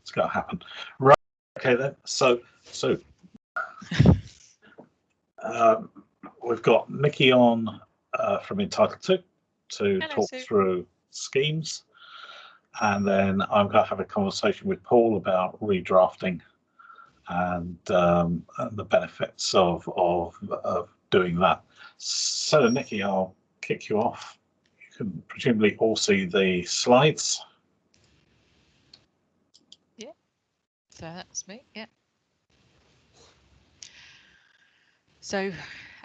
It's going to happen. Right. Okay then. So we've got Nicki on from Entitled to Hello, talk Sue. through schemes, and then I'm going to have a conversation with Paul about redrafting and the benefits of doing that. So Nicki, I'll kick you off. You can presumably all see the slides. Yeah, so that's me. Yeah. So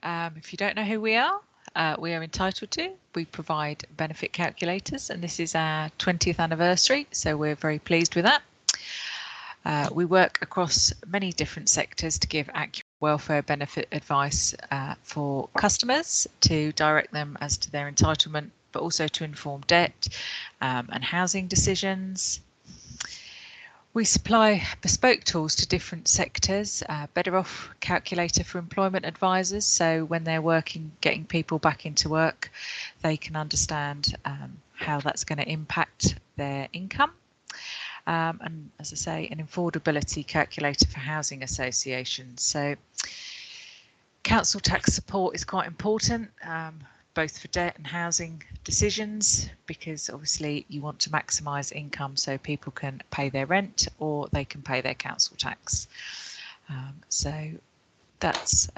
if you don't know who we are Entitled to. We provide benefit calculators, and this is our 20th anniversary, so we're very pleased with that. We work across many different sectors to give accurate welfare benefit advice for customers, to direct them as to their entitlement, but also to inform debt and housing decisions. We supply bespoke tools to different sectors, Better Off calculator for employment advisors, so when they're working, getting people back into work, they can understand how that's going to impact their income. And as I say, an affordability calculator for housing associations. So council tax support is quite important, both for debt and housing decisions, because obviously you want to maximise income so people can pay their rent or they can pay their council tax. So that's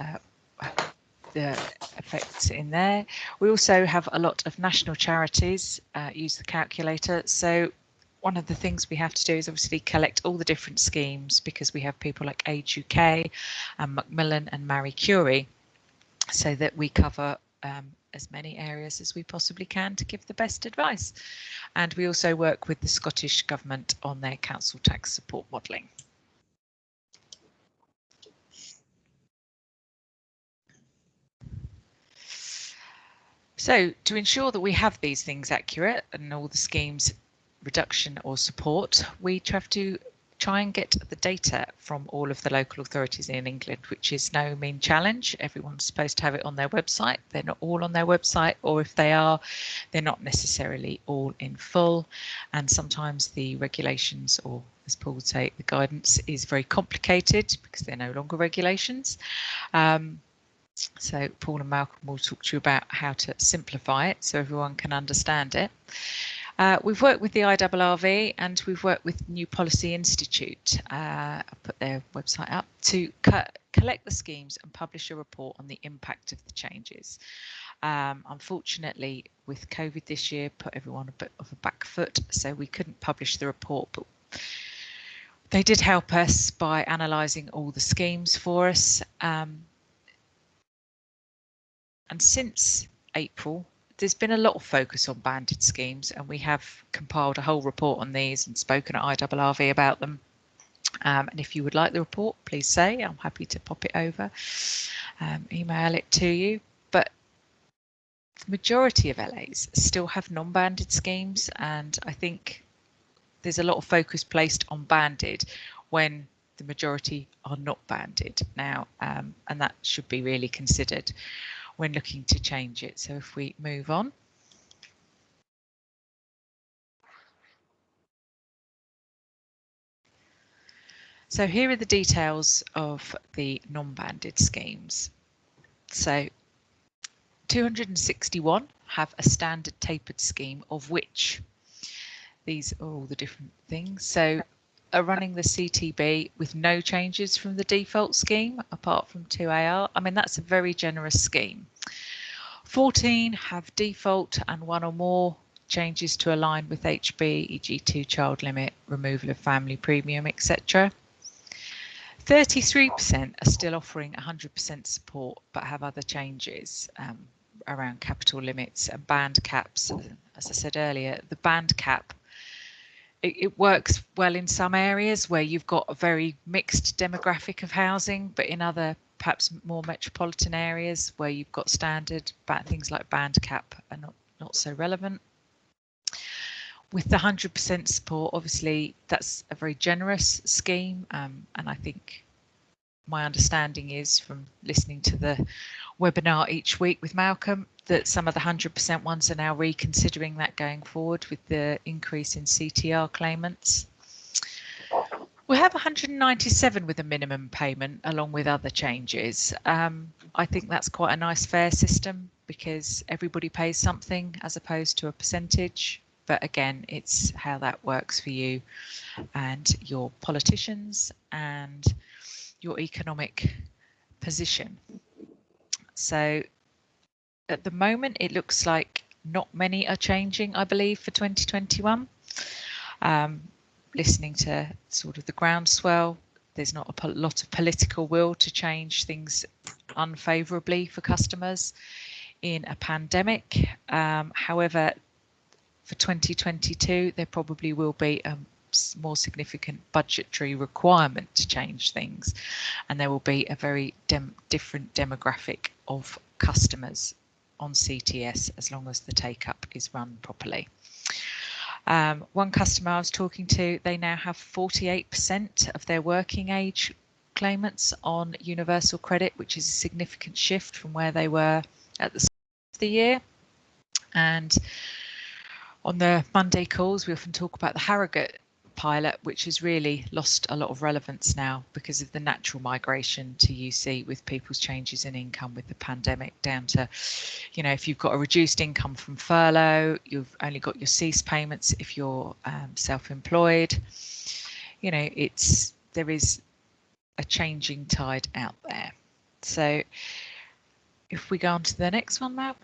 the effects in there. We also have a lot of national charities use the calculator. So one of the things we have to do is obviously collect all the different schemes, because we have people like Age UK and Macmillan and Marie Curie, so that we cover as many areas as we possibly can to give the best advice. And we also work with the Scottish Government on their council tax support modelling. So to ensure that we have these things accurate and all the schemes reduction or support, we have to try and get the data from all of the local authorities in England, which is no mean challenge. Everyone's supposed to have it on their website. They're not all on their website, or if they are, they're not necessarily all in full. And sometimes the regulations, or as Paul would say, the guidance is very complicated because they're no longer regulations. So Paul and Malcolm will talk to you about how to simplify it so everyone can understand it. We've worked with the IRRV and we've worked with New Policy Institute. I'll put their website up to collect the schemes and publish a report on the impact of the changes. Unfortunately, with COVID this year, put everyone a bit of a back foot, so we couldn't publish the report, but they did help us by analysing all the schemes for us. And since April, there's been a lot of focus on banded schemes, and we have compiled a whole report on these and spoken at IRRV about them. And if you would like the report, please say. I'm happy to pop it over, email it to you. But the majority of LAs still have non-banded schemes, and I think there's a lot of focus placed on banded when the majority are not banded now, and that should be really considered when looking to change it. So if we move on. So here are the details of the non-banded schemes. So 261 have a standard tapered scheme, of which these are all the different things. So are running the CTB with no changes from the default scheme apart from 2AR. I mean, that's a very generous scheme. 14 have default and one or more changes to align with HB, e.g. 2-child limit, removal of family premium, etc. 33% are still offering 100% support but have other changes around capital limits and band caps. As I said earlier, the band cap, it works well in some areas where you've got a very mixed demographic of housing, but in other perhaps more metropolitan areas where you've got standard things like band cap are not so relevant. With the 100% support, obviously that's a very generous scheme, and I think my understanding is from listening to the webinar each week with Malcolm that some of the 100% ones are now reconsidering that going forward with the increase in CTR claimants. We have 197 with a minimum payment along with other changes. I think that's quite a nice fair system because everybody pays something as opposed to a percentage. But again, it's how that works for you and your politicians and your economic position. So at the moment, it looks like not many are changing, I believe, for 2021. Listening to sort of the groundswell, there's not a lot of political will to change things unfavourably for customers in a pandemic. However, for 2022, there probably will be a more significant budgetary requirement to change things, and there will be a very different demographic of customers on CTS as long as the take-up is run properly. One customer I was talking to, they now have 48% of their working age claimants on universal credit, which is a significant shift from where they were at the start of the year. And on the Monday calls, we often talk about the Harrogate pilot, which has really lost a lot of relevance now because of the natural migration to UC with people's changes in income with the pandemic down to, you know, if you've got a reduced income from furlough, you've only got your cease payments if you're self-employed. You know, there is a changing tide out there. So if we go on to the next one, Matt.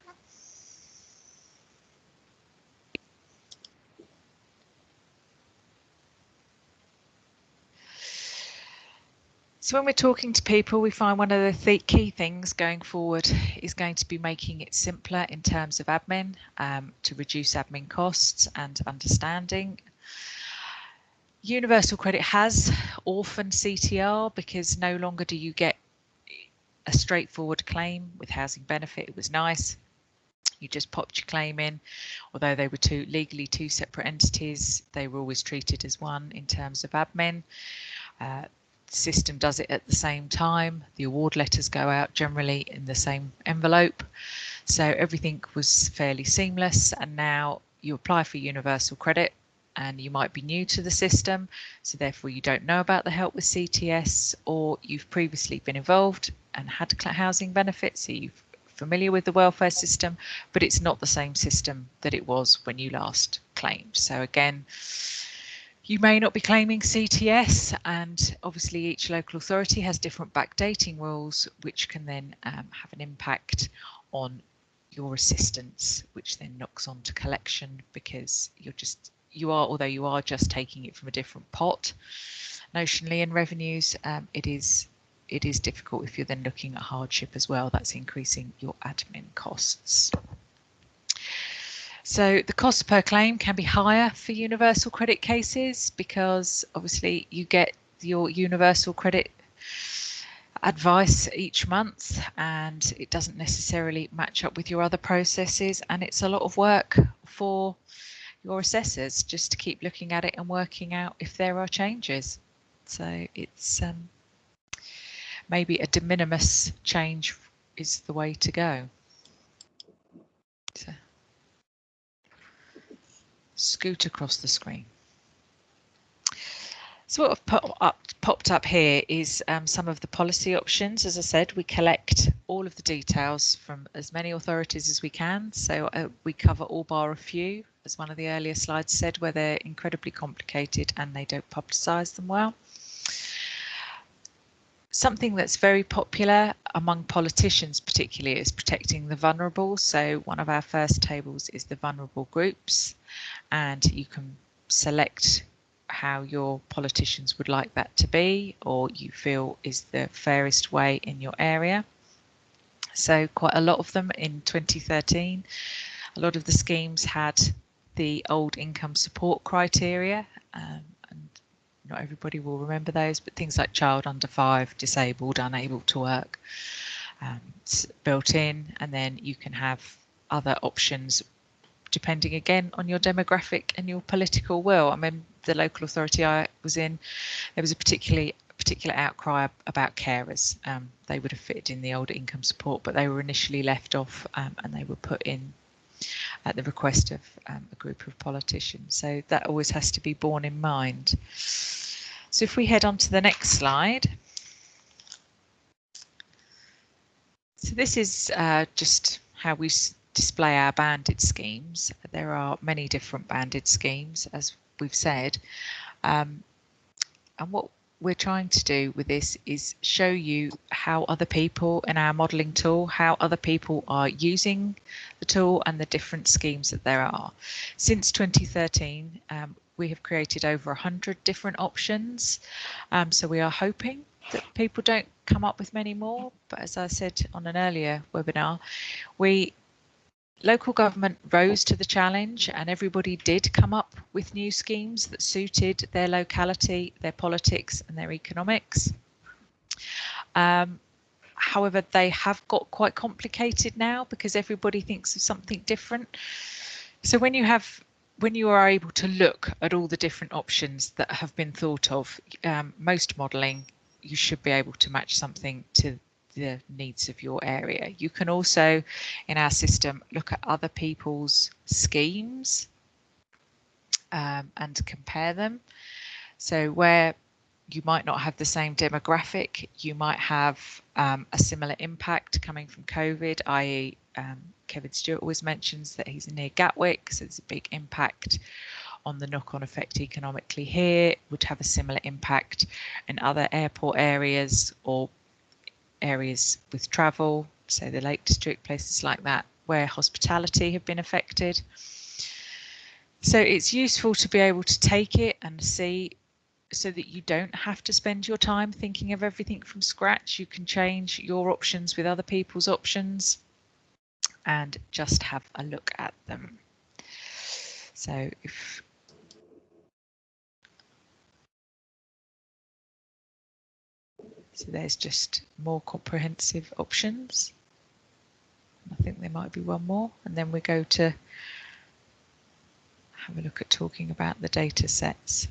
So when we're talking to people, we find one of the key things going forward is going to be making it simpler in terms of admin, to reduce admin costs and understanding. Universal credit has orphaned CTR because no longer do you get a straightforward claim with housing benefit. It was nice. You just popped your claim in, although they were legally two separate entities, they were always treated as one in terms of admin. System does it at the same time. The award letters go out generally in the same envelope. So everything was fairly seamless, and now you apply for universal credit and you might be new to the system, so therefore you don't know about the help with CTS, or you've previously been involved and had housing benefits, so you're familiar with the welfare system, but it's not the same system that it was when you last claimed. So again, you may not be claiming CTS, and obviously each local authority has different backdating rules, which can then have an impact on your assistance, which then knocks on to collection because although you are just taking it from a different pot notionally in revenues, it is difficult if you're then looking at hardship as well. That's increasing your admin costs. So the cost per claim can be higher for universal credit cases because obviously you get your universal credit advice each month and it doesn't necessarily match up with your other processes, and it's a lot of work for your assessors just to keep looking at it and working out if there are changes. So it's maybe a de minimis change is the way to go. So, scoot across the screen. So what I've popped up here is some of the policy options. As I said, we collect all of the details from as many authorities as we can. So we cover all bar a few, as one of the earlier slides said, where they're incredibly complicated and they don't publicise them well. Something that's very popular among politicians particularly is protecting the vulnerable. So one of our first tables is the vulnerable groups, and you can select how your politicians would like that to be, or you feel is the fairest way in your area. So quite a lot of them in 2013, a lot of the schemes had the old income support criteria, and not everybody will remember those, but things like child under 5, disabled, unable to work, built in, and then you can have other options depending again on your demographic and your political will. I mean, the local authority I was in, there was a particular outcry about carers. They would have fitted in the old income support, but they were initially left off and they were put in at the request of a group of politicians. So that always has to be borne in mind. So if we head on to the next slide. So this is just how we display our banded schemes. There are many different banded schemes, as we've said. And what we're trying to do with this is show you how other people in our modelling tool, how other people are using the tool and the different schemes that there are. Since 2013, we have created over 100 different options. So we are hoping that people don't come up with many more. But as I said on an earlier webinar, local government rose to the challenge and everybody did come up with new schemes that suited their locality, their politics and their economics. However, they have got quite complicated now because everybody thinks of something different. So when you are able to look at all the different options that have been thought of, most modelling, you should be able to match something to the needs of your area. You can also, in our system, look at other people's schemes and compare them. So where you might not have the same demographic, you might have a similar impact coming from COVID, i.e. Kevin Stewart always mentions that he's near Gatwick, so there's a big impact on the knock-on effect economically here, would have a similar impact in other airport areas or areas with travel, so the Lake District, places like that, where hospitality have been affected. So it's useful to be able to take it and see so that you don't have to spend your time thinking of everything from scratch. You can change your options with other people's options and just have a look at them. So there's just more comprehensive options. I think there might be one more, and then we go to have a look at talking about the data sets.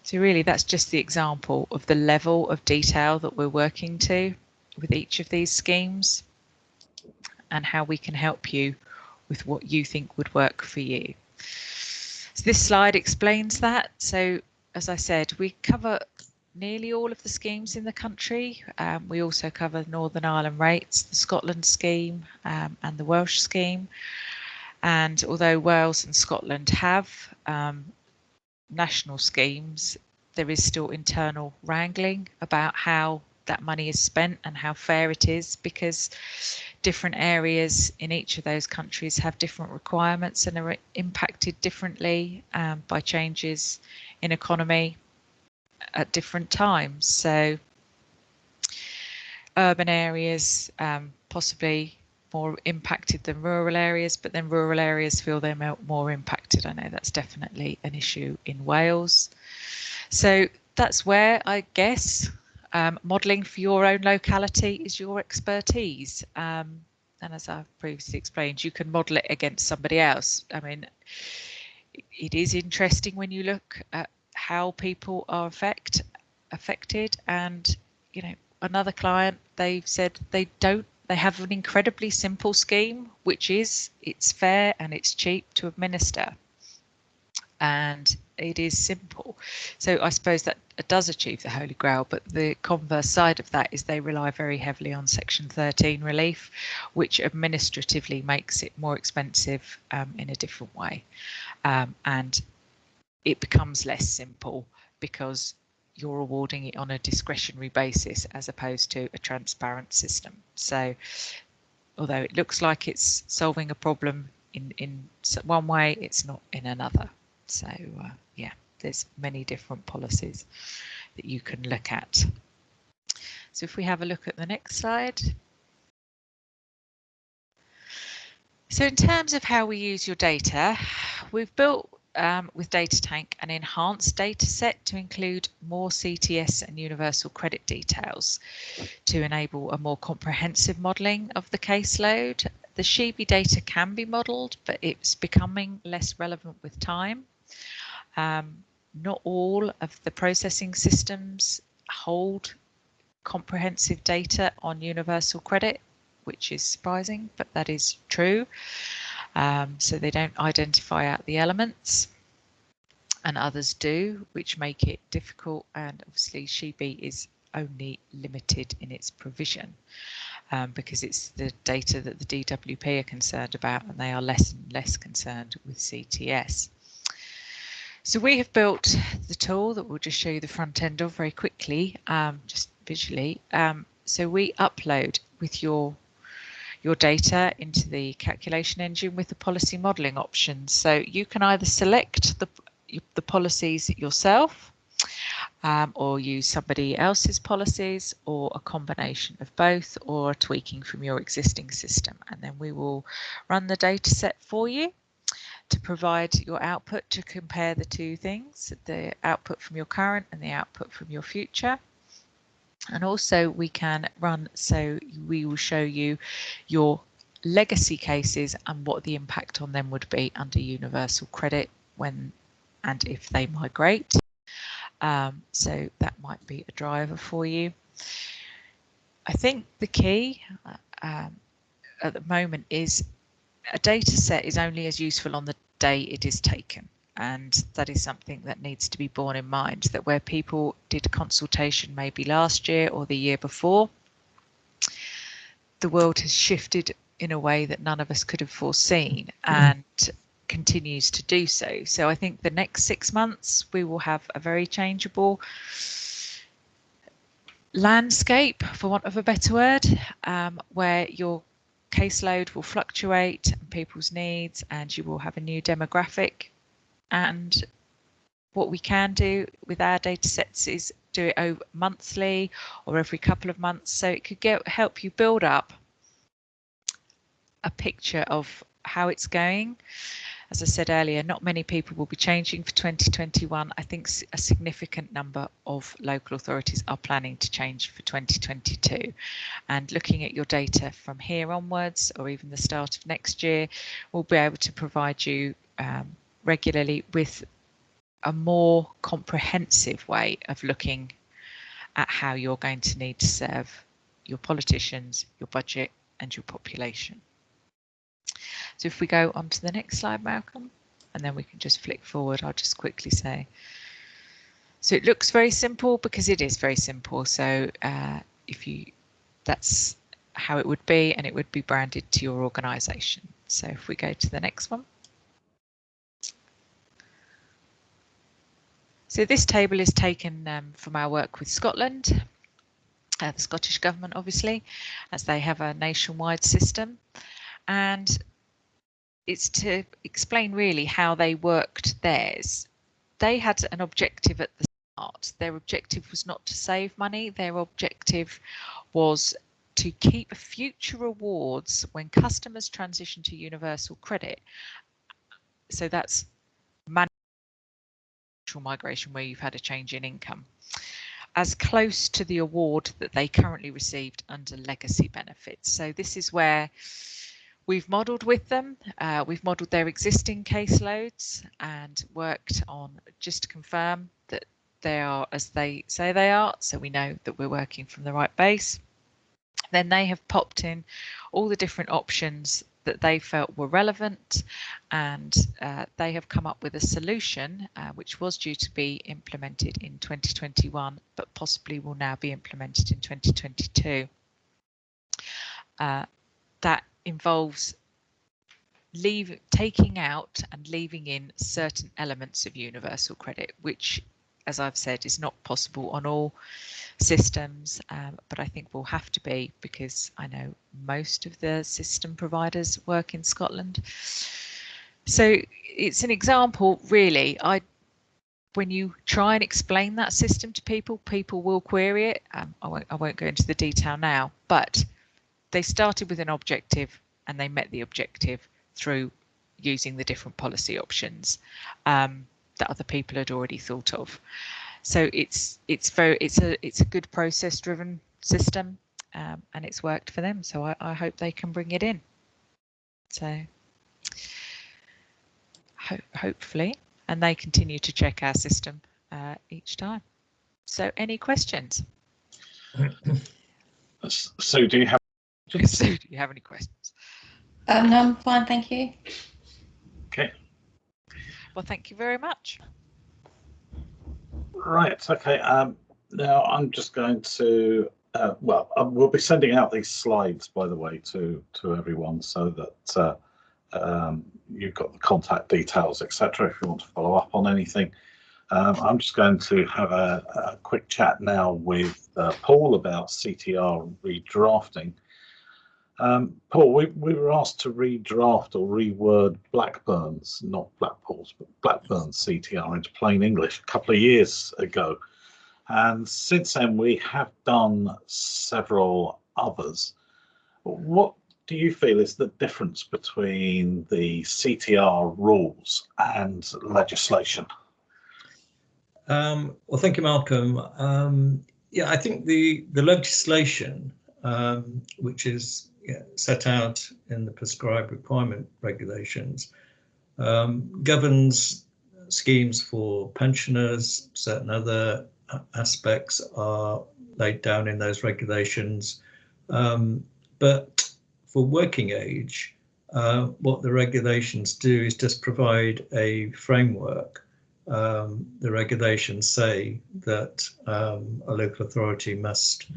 So really that's just the example of the level of detail that we're working to with each of these schemes and how we can help you with what you think would work for you. So this slide explains that. So as I said, we cover nearly all of the schemes in the country. We also cover Northern Ireland rates, the Scotland scheme and the Welsh scheme. And although Wales and Scotland have national schemes, there is still internal wrangling about how that money is spent and how fair it is, because different areas in each of those countries have different requirements and are impacted differently by changes in economy at different times. So urban areas possibly more impacted than rural areas, but then rural areas feel they're more impacted. I know that's definitely an issue in Wales. So that's where I guess modelling for your own locality is your expertise. And as I've previously explained, you can model it against somebody else. I mean, it is interesting when you look at how people are affected, and you know, another client, they've said they have an incredibly simple scheme, which is it's fair and it's cheap to administer, and it is simple. So I suppose that it does achieve the Holy Grail, but the converse side of that is they rely very heavily on Section 13 relief, which administratively makes it more expensive in a different way, and it becomes less simple because you're awarding it on a discretionary basis as opposed to a transparent system. So although it looks like it's solving a problem in one way, it's not in another. So yeah, there's many different policies that you can look at. So if we have a look at the next slide. So in terms of how we use your data, we've built with Data Tank an enhanced data set to include more CTS and universal credit details to enable a more comprehensive modelling of the caseload. The SHIBI data can be modelled, but it's becoming less relevant with time. Not all of the processing systems hold comprehensive data on universal credit, which is surprising, but that is true. So they don't identify out the elements. and others do, which make it difficult. And obviously SheBeat is only limited in its provision because it's the data that the DWP are concerned about, and they are less and less concerned with CTS. So we have built the tool that we'll just show you the front end of very quickly, just visually. So we upload with your data into the calculation engine with the policy modelling options. So you can either select the policies yourself, or use somebody else's policies, or a combination of both, or tweaking from your existing system. And then we will run the data set for you to provide your output to compare the two things, the output from your current and the output from your future. And also we can run, so we will show you your legacy cases and what the impact on them would be under universal credit when and if they migrate. So that might be a driver for you. I think the key at the moment is a data set is only as useful on the day it is taken. And that is something that needs to be borne in mind, that where people did consultation maybe last year or the year before, the world has shifted in a way that none of us could have foreseen and continues to do so. So I think the next 6 months we will have a very changeable landscape, for want of a better word, where your caseload will fluctuate and people's needs, and you will have a new demographic. And what we can do with our data sets is do it over monthly or every couple of months, so it could help you build up a picture of how it's going. As I said earlier, not many people will be changing for 2021. I think a significant number of local authorities are planning to change for 2022. And looking at your data from here onwards, or even the start of next year, we'll be able to provide you regularly with a more comprehensive way of looking at how you're going to need to serve your politicians, your budget, and your population. So if we go on to the next slide, Malcolm, and then we can just flick forward, I'll just quickly say. So it looks very simple because it is very simple. So that's how it would be, and it would be branded to your organisation. So if we go to the next one. So this table is taken from our work with Scotland, the Scottish Government, obviously, as they have a nationwide system. And it's to explain really how they worked theirs. They had an objective at the start. Their objective was not to save money. Their objective was to keep future rewards when customers transition to universal credit. So that's migration where you've had a change in income, as close to the award that they currently received under legacy benefits. So this is where we've modelled with them. We've modelled their existing caseloads and worked on just to confirm that they are as they say they are, so we know that we're working from the right base. Then they have popped in all the different options that they felt were relevant, and they have come up with a solution which was due to be implemented in 2021, but possibly will now be implemented in 2022. That involves taking out and leaving in certain elements of universal credit, which, as I've said, is not possible on all systems, but I think will have to be, because I know most of the system providers work in Scotland. So it's an example, really. When you try and explain that system to people, people will query it. I won't go into the detail now, but they started with an objective and they met the objective through using the different policy options that other people had already thought of. So it's a good process driven system, and it's worked for them. So I hope they can bring it in. So hopefully, and they continue to check our system each time. So any questions? So do you have? So do you have any questions? No, I'm fine, thank you. Okay. Well, thank you very much. Right. Okay. Now I'm just going to. We'll be sending out these slides, by the way, to everyone, so that you've got the contact details, etc. If you want to follow up on anything. I'm just going to have a quick chat now with Paul about CTR redrafting. Paul, we were asked to redraft or reword Blackburn's, not Blackpool's, but Blackburn's CTR into plain English a couple of years ago. And since then, we have done several others. What do you feel is the difference between the CTR rules and legislation? Well, thank you, Malcolm. Yeah, I think the legislation, which is set out in the prescribed requirement regulations, governs schemes for pensioners. Certain other aspects are laid down in those regulations. But for working age, what the regulations do is just provide a framework. The regulations say that a local authority must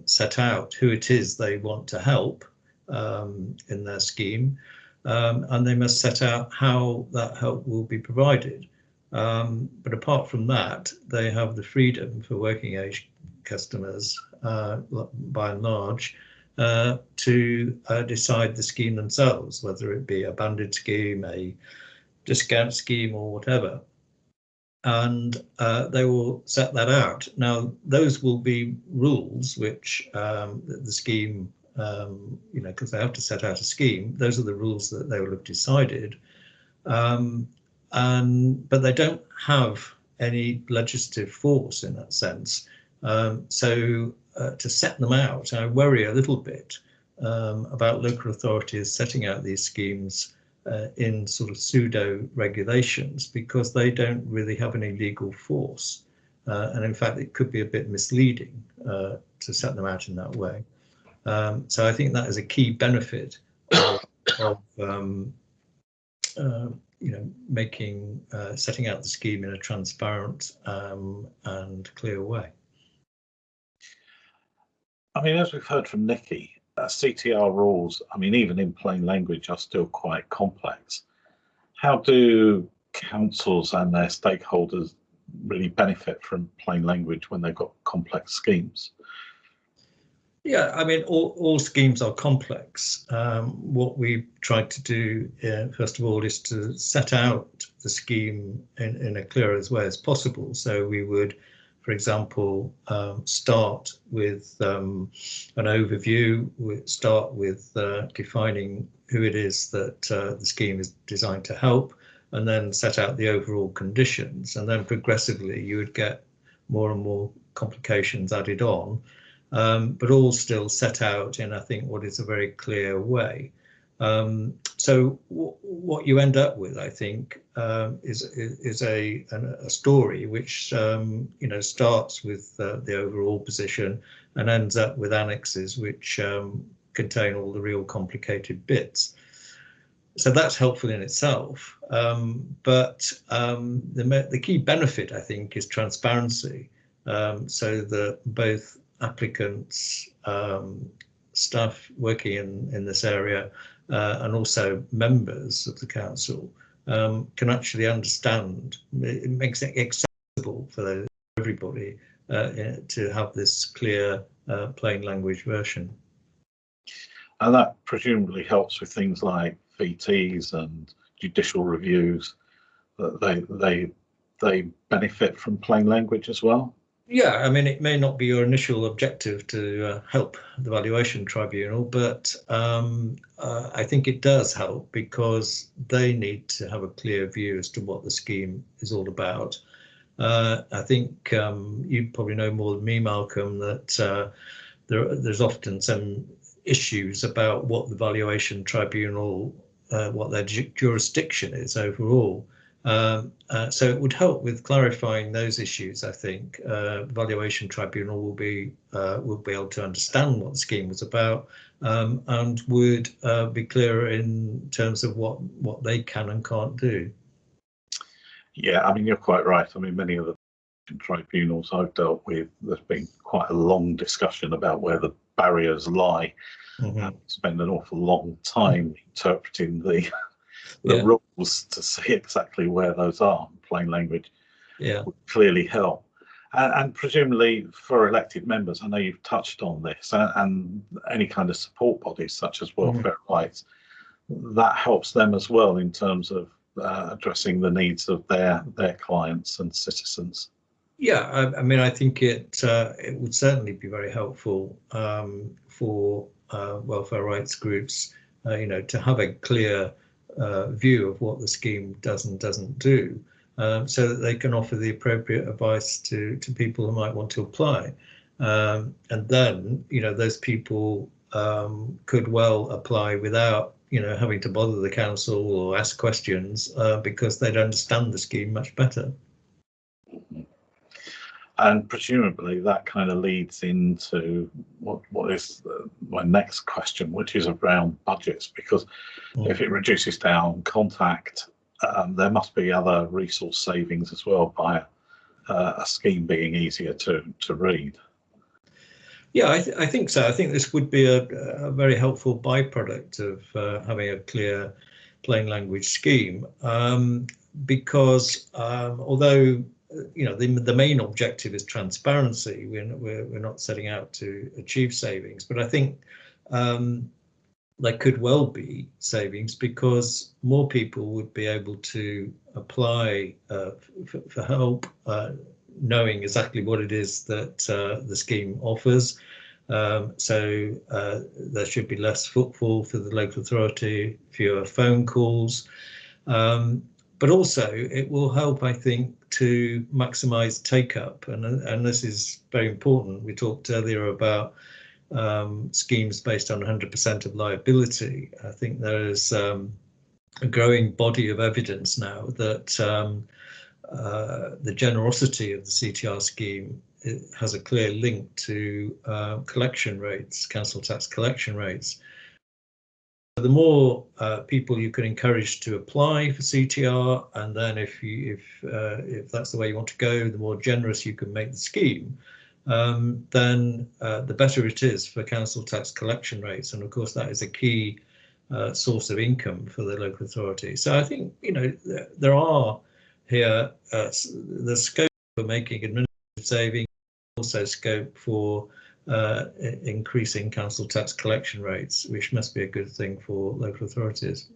set out who it is they want to help in their scheme, and they must set out how that help will be provided. But apart from that, they have the freedom for working age customers, by and large, to decide the scheme themselves, whether it be a banded scheme, a discount scheme, or whatever. And they will set that out. Now, those will be rules which the scheme, because they have to set out a scheme, those are the rules that they will have decided. But they don't have any legislative force in that sense. So to set them out, I worry a little bit about local authorities setting out these schemes in sort of pseudo regulations, because they don't really have any legal force. And in fact, it could be a bit misleading to set them out in that way. So I think that is a key benefit of setting out the scheme in a transparent and clear way. I mean, as we've heard from Nicki, CTR rules, I mean, even in plain language, are still quite complex. How do councils and their stakeholders really benefit from plain language when they've got complex schemes? Yeah, I mean, all schemes are complex. What we tried to do, first of all, is to set out the scheme in a clear as way as possible. So we would, for example, start with an overview, start with defining who it is that the scheme is designed to help, and then set out the overall conditions. And then progressively you would get more and more complications added on, but all still set out in, I think, what is a very clear way. So what you end up with, I think, is a story which starts with the overall position and ends up with annexes which contain all the real complicated bits. So that's helpful in itself, but the key benefit, I think, is transparency, so that both applicants, staff working in this area, and also members of the council can actually understand. It makes it accessible for everybody to have this clear, plain language version. And that presumably helps with things like VTs and judicial reviews, that they benefit from plain language as well. Yeah, I mean, it may not be your initial objective to help the valuation tribunal, but I think it does help, because they need to have a clear view as to what the scheme is all about. I think you probably know more than me, Malcolm, that there's often some issues about what the valuation tribunal, what their jurisdiction is overall. So it would help with clarifying those issues. I think the valuation tribunal will be able to understand what the scheme was about, and would be clearer in terms of what they can and can't do. Yeah, I mean, you're quite right. I mean, many of the tribunals I've dealt with, there's been quite a long discussion about where the barriers lie. Spend an awful long time interpreting the rules to see exactly where those are. Plain language would clearly help. And presumably for elected members, I know you've touched on this, and any kind of support bodies such as Welfare Rights, that helps them as well in terms of addressing the needs of their clients and citizens. Yeah, I mean, I think it would certainly be very helpful for welfare rights groups, to have a clear view of what the scheme does and doesn't do, so that they can offer the appropriate advice to people who might want to apply. And then, those people could well apply without, having to bother the council or ask questions, because they'd understand the scheme much better. And presumably that kind of leads into what is my next question, which is around budgets, because if it reduces down contact, there must be other resource savings as well by a scheme being easier to read. Yeah, I think so. I think this would be a very helpful byproduct of having a clear, plain language scheme, because although the main objective is transparency, we're not setting out to achieve savings, but I think there could well be savings because more people would be able to apply for help, knowing exactly what it is that the scheme offers. So there should be less footfall for the local authority, fewer phone calls, but also it will help, I think, to maximise take-up, and this is very important. We talked earlier about schemes based on 100% of liability. I think there is a growing body of evidence now that the generosity of the CTR scheme has a clear link to collection rates, council tax collection rates. The more people you can encourage to apply for CTR, and then if that's the way you want to go, the more generous you can make the scheme, then the better it is for council tax collection rates. And of course, that is a key source of income for the local authority. So I think there are here the scope for making administrative savings, also scope for increasing council tax collection rates, which must be a good thing for local authorities.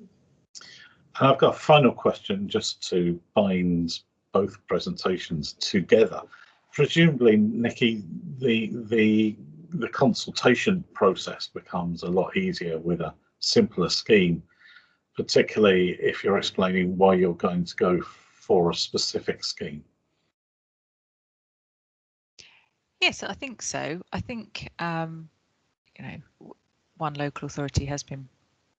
And I've got a final question just to bind both presentations together. Presumably, Nicki, the consultation process becomes a lot easier with a simpler scheme, particularly if you're explaining why you're going to go for a specific scheme. Yes, I think so. I think one local authority has been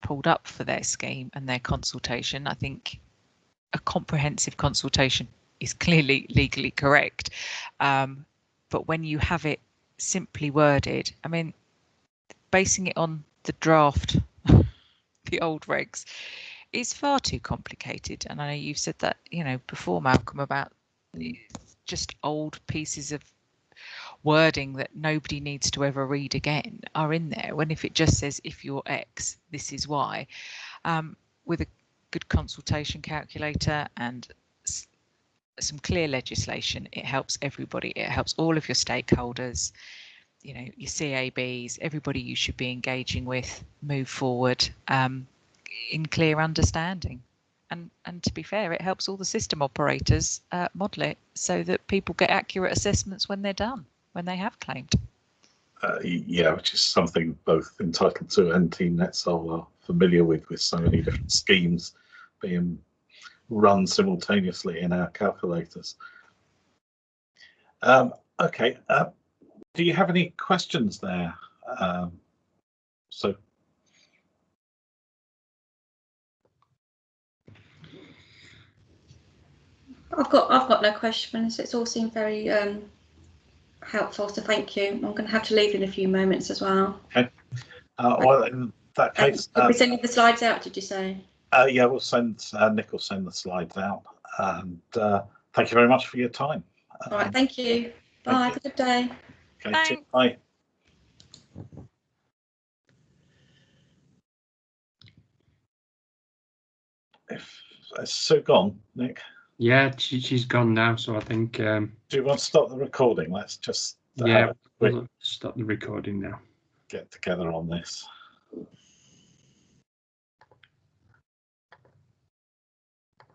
pulled up for their scheme and their consultation. I think a comprehensive consultation is clearly legally correct, but when you have it simply worded, I mean, basing it on the draft, the old regs, is far too complicated. And I know you've said that before, Malcolm, about just old pieces of wording that nobody needs to ever read again are in there, when if it just says if you're X, this is Y, with a good consultation calculator and some clear legislation, it helps everybody. It helps all of your stakeholders, your CABs, everybody you should be engaging with, move forward in clear understanding. And to be fair, it helps all the system operators model it so that people get accurate assessments when they're done, when they have claimed. Yeah, which is something both Entitled to and Tem Netsol are familiar with so many different schemes being run simultaneously in our calculators. Okay, do you have any questions there? I've got no questions. It's all seemed very helpful, so thank you. I'm going to have to leave in a few moments as well. Okay. Well, in that case, are we sending the slides out? Did you say? Yeah, we'll send Nick will send the slides out. And thank you very much for your time. All right, thank you. Bye. Have a good day. Okay, Thanks. bye. If is Sue gone, Nick? Yeah, she's gone now, so I think. Do you want to stop the recording? Let's just Yeah, we'll stop the recording now. get together on this.